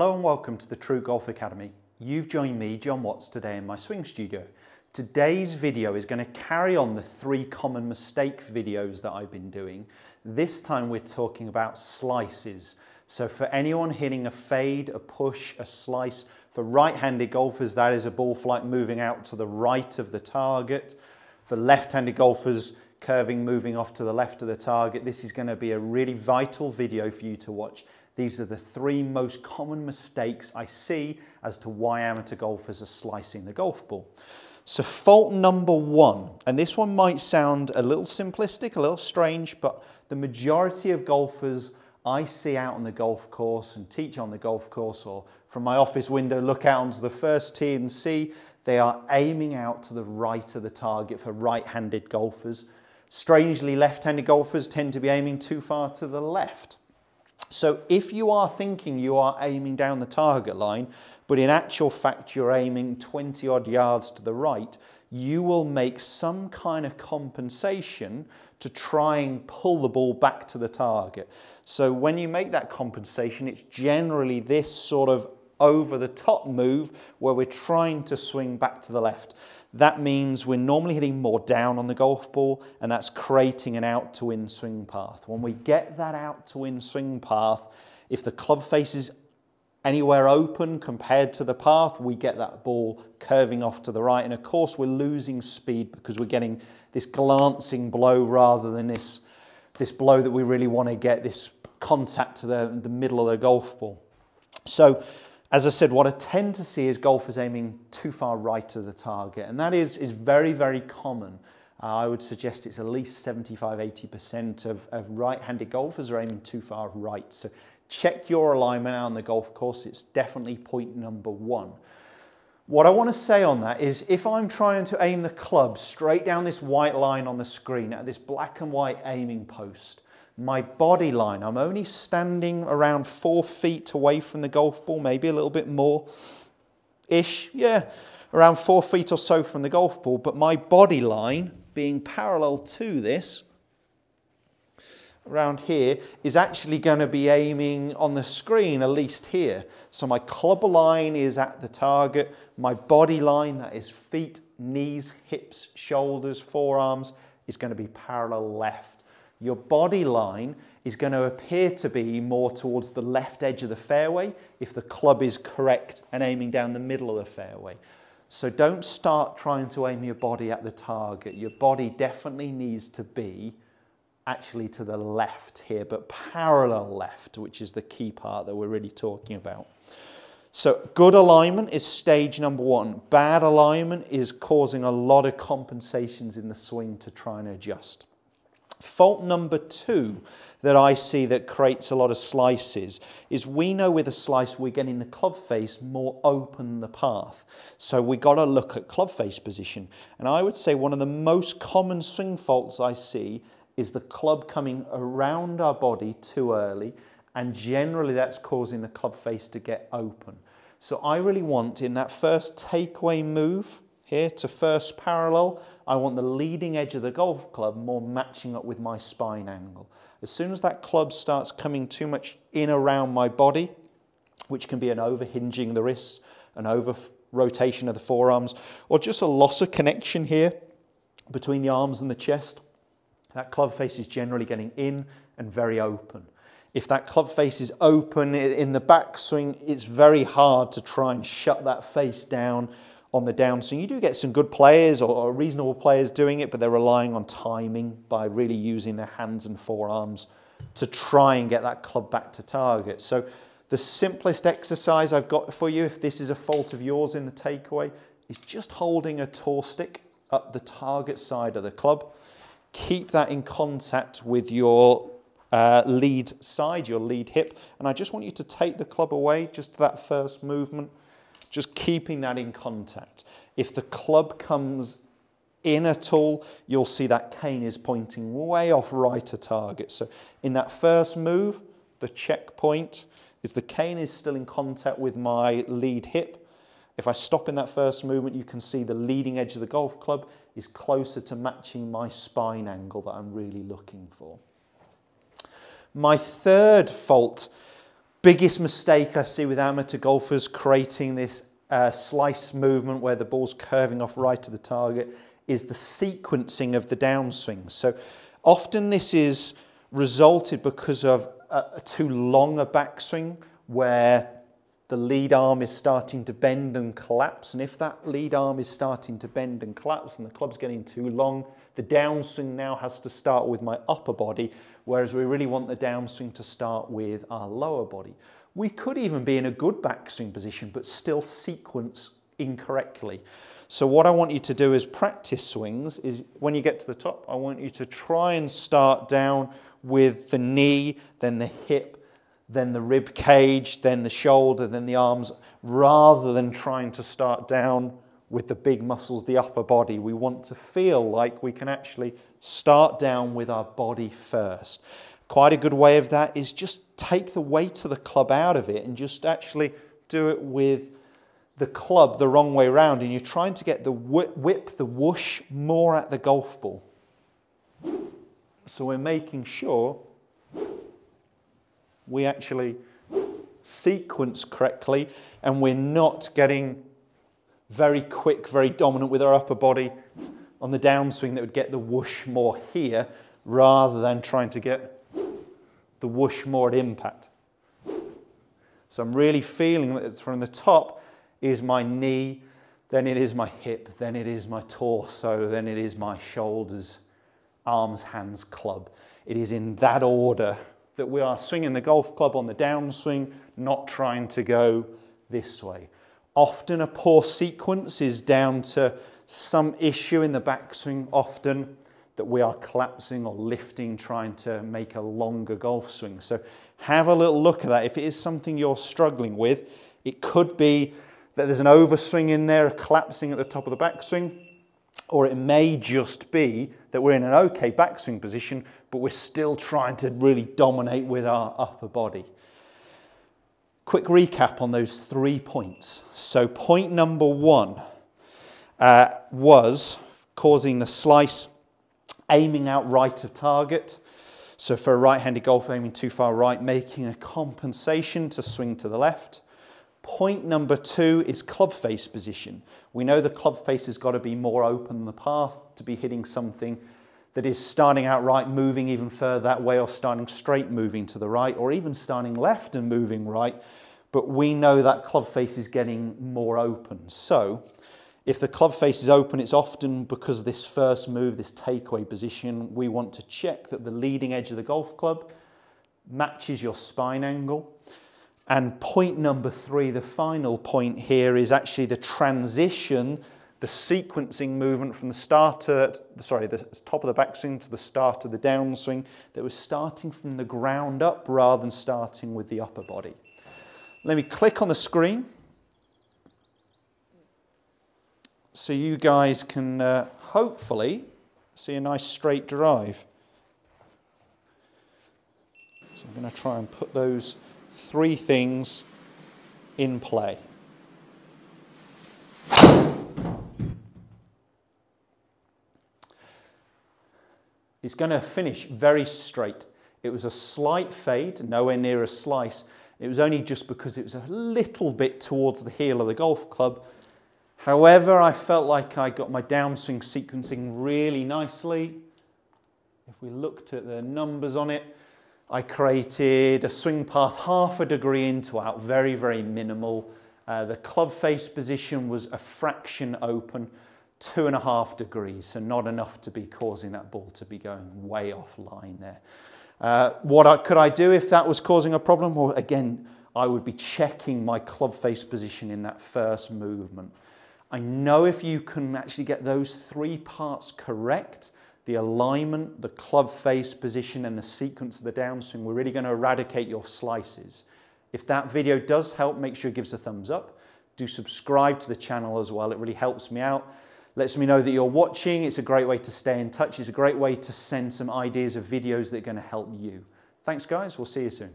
Hello and welcome to the TruGolf Academy. You've joined me, Jon Watts, today in my swing studio. Today's video is going to carry on the 3 common mistake videos that I've been doing. This time we're talking about slices. So for anyone hitting a fade, a push, a slice, for right-handed golfers that is a ball flight moving out to the right of the target. For left-handed golfers, curving moving off to the left of the target. This is going to be a really vital video for you to watch. These are the 3 most common mistakes I see as to why amateur golfers are slicing the golf ball. So fault number 1, and this one might sound a little simplistic, a little strange, but the majority of golfers I see out on the golf course and teach on the golf course, or from my office window look out onto the first tee and see they are aiming out to the right of the target for right-handed golfers. Strangely, left-handed golfers tend to be aiming too far to the left. So if you are thinking you are aiming down the target line, but in actual fact you're aiming 20 odd yards to the right, you will make some kind of compensation to try and pull the ball back to the target. So when you make that compensation, it's generally this sort of over the top move where we're trying to swing back to the left. That means we're normally hitting more down on the golf ball, and that's creating an out to in swing path. When we get that out to in swing path, if the club face is anywhere open compared to the path, we get that ball curving off to the right. And of course, we're losing speed because we're getting this glancing blow rather than this blow that we really want to get, this contact to the middle of the golf ball. So, as I said, what I tend to see is golfers aiming too far right of the target, and that is very, very common. I would suggest it's at least 75–80% of right-handed golfers are aiming too far right. So check your alignment out on the golf course. It's definitely point number 1. What I want to say on that is if I'm trying to aim the club straight down this white line on the screen at this black and white aiming post, my body line, I'm only standing around 4 feet away from the golf ball, maybe a little bit more-ish, yeah, around 4 feet or so from the golf ball, but my body line being parallel to this, around here, is actually going to be aiming on the screen, at least here. So my club line is at the target, my body line, that is feet, knees, hips, shoulders, forearms, is going to be parallel left. Your body line is going to appear to be more towards the left edge of the fairway if the club is correct and aiming down the middle of the fairway. So don't start trying to aim your body at the target. Your body definitely needs to be actually to the left here, but parallel left, which is the key part that we're really talking about. So good alignment is stage number 1. Bad alignment is causing a lot of compensations in the swing to try and adjust. Fault number 2 that I see that creates a lot of slices is we know with a slice we're getting the club face more open the path. So we got to look at club face position. And I would say one of the most common swing faults I see is the club coming around our body too early, and generally that's causing the club face to get open. So I really want in that first takeaway move here to first parallel, I want the leading edge of the golf club more matching up with my spine angle. As soon as that club starts coming too much in around my body, which can be an over-hinging the wrists, an over-rotation of the forearms, or just a loss of connection here between the arms and the chest, that club face is generally getting in and very open. If that club face is open in the backswing, it's very hard to try and shut that face down on the downswing. You do get some good players or reasonable players doing it, but they're relying on timing by really using their hands and forearms to try and get that club back to target. So the simplest exercise I've got for you, if this is a fault of yours in the takeaway, is just holding a tour stick up the target side of the club. Keep that in contact with your lead side, your lead hip, and I just want you to take the club away just to that first movement, just keeping that in contact. If the club comes in at all, you'll see that cane is pointing way off right of target. So in that first move, the checkpoint is the cane is still in contact with my lead hip. If I stop in that first movement, you can see the leading edge of the golf club is closer to matching my spine angle that I'm really looking for. My third fault Biggest mistake I see with amateur golfers creating this slice movement where the ball's curving off right to the target is the sequencing of the downswing. So often this is resulted because of a too long a backswing where the lead arm is starting to bend and collapse. And if that lead arm is starting to bend and collapse and the club's getting too long, the downswing now has to start with my upper body, whereas we really want the downswing to start with our lower body. We could even be in a good backswing position, but still sequence incorrectly. So what I want you to do as practice swings is when you get to the top, I want you to try and start down with the knee, then the hip, then the rib cage, then the shoulder, then the arms, rather than trying to start down with the big muscles, the upper body. We want to feel like we can actually start down with our body first. Quite a good way of that is just take the weight of the club out of it and just actually do it with the club the wrong way around, and you're trying to get the whip, the whoosh, more at the golf ball. So we're making sure we actually sequence correctly and we're not getting very quick, very dominant with our upper body on the downswing that would get the whoosh more here rather than trying to get the whoosh more at impact. So I'm really feeling that it's from the top is my knee, then it is my hip, then it is my torso, then it is my shoulders, arms, hands, club. It is in that order that we are swinging the golf club on the downswing, not trying to go this way. Often a poor sequence is down to some issue in the backswing, often that we are collapsing or lifting, trying to make a longer golf swing. So have a little look at that. If it is something you're struggling with, it could be that there's an overswing in there, a collapsing at the top of the backswing, or it may just be that we're in an okay backswing position, but we're still trying to really dominate with our upper body. Quick recap on those 3 points. So point number 1 was causing the slice, aiming out right of target. So for a right-handed golfer aiming too far right, making a compensation to swing to the left. Point number 2 is club face position. We know the club face has got to be more open than the path to be hitting something that is starting out right, moving even further that way, or starting straight, moving to the right, or even starting left and moving right. But we know that club face is getting more open. So if the club face is open, it's often because of this first move, this takeaway position. We want to check that the leading edge of the golf club matches your spine angle. And point number 3, the final point here, is actually the transition, the sequencing movement from the start to, the top of the backswing to the start of the downswing, that was starting from the ground up rather than starting with the upper body. Let me click on the screen so you guys can hopefully see a nice straight drive. So I'm going to try and put those 3 things in play. It's going to finish very straight. It was a slight fade, nowhere near a slice. It was only just because it was a little bit towards the heel of the golf club. However, I felt like I got my downswing sequencing really nicely. If we looked at the numbers on it, I created a swing path half a degree into out, very, very minimal. The club face position was a fraction open, 2.5 degrees, so not enough to be causing that ball to be going way offline there. What could I do if that was causing a problem? Well, again, I would be checking my club face position in that first movement. I know if you can actually get those 3 parts correct, the alignment, the club face position, and the sequence of the downswing, we're really going to eradicate your slices. If that video does help, make sure you give us a thumbs up. Do subscribe to the channel as well. It really helps me out. Lets me know that you're watching. It's a great way to stay in touch. It's a great way to send some ideas of videos that are going to help you. Thanks, guys. We'll see you soon.